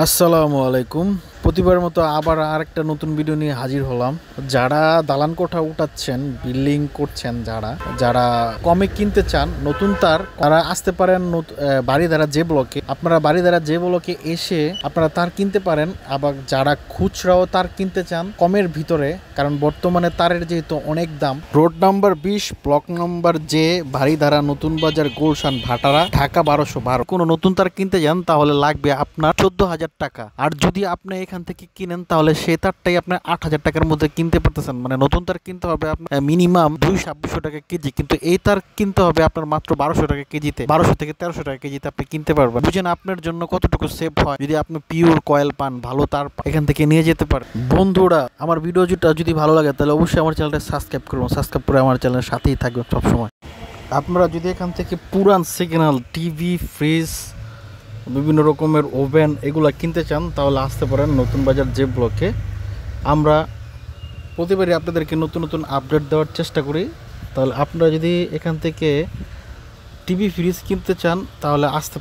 আসসালামু আলাইকুম। প্রতিবারের মতো আবার আরেকটা নতুন ভিডিও নিয়ে হাজির হলাম। যারা দালান কোঠা উঠাচ্ছেন, বিল্ডিং করছেন, যারা যারা কমে কিনতে চান নতুন তার, তারা আসতে পারেন বাড়িধারা যে ব্লকে। আপনারা বাড়িধারা যে ব্লকে এসে আপনারা তার কিনতে পারেন। আবার যারা খুচরাও তার কিনতে চান কমের ভিতরে, কারণ বর্তমানে তারের যেহেতু অনেক দাম। রোড নাম্বার 20, ব্লক নাম্বার যে, বাড়িধারা, নতুন বাজার, গুলশান, ভাটারা, ঢাকা 1212। কোনো নতুন তার কিনতে যান তাহলে লাগবে আপনার 14,000 টাকা। আর যদি আপনি এখান থেকে কিনেন তাহলে সে তারটাই আপনার 8,000 টাকার মধ্যে কিনতে পারতেছেন। মানে নতুন তার কিনতে হবে আপনার মিনিমাম 200-250 টাকা কেজি, কিন্তু এই তার কিনতে হবে আপনার মাত্র 1200 টাকা কেজিতে। 1200 থেকে 1300 টাকা কেজিতে আপনি কিনতে পারবেন। বুঝেন আপনার জন্য কতটুকু সেভ হয় যদি আপনি পিওর কয়েল পান, ভালো তার এখান থেকে নিয়ে যেতে পারেন। বন্ধুরা, আমার ভিডিওটা যদি ভালো লাগে তাহলে অবশ্যই আমার চ্যানেলটা সাবস্ক্রাইব করুন। সাবস্ক্রাইব করে আমার চ্যানেলের সাথেই থাকবেন সবসময়। আপনারা যদি এখান থেকে পুরান সিগন্যাল, টিভি, ফ্রিজ, বিভিন্ন রকমের ওভেন এগুলো কিনতে চান তাহলে আসতে পারেন নতুন বাজার যে ব্লকে। আমরা প্রতিবারই আপনাদেরকে নতুন নতুন আপডেট দেওয়ার চেষ্টা করি। তাহলে আপনারা যদি এখান থেকে টিভি, ফ্রিজ কিনতে চান তাহলে আসতে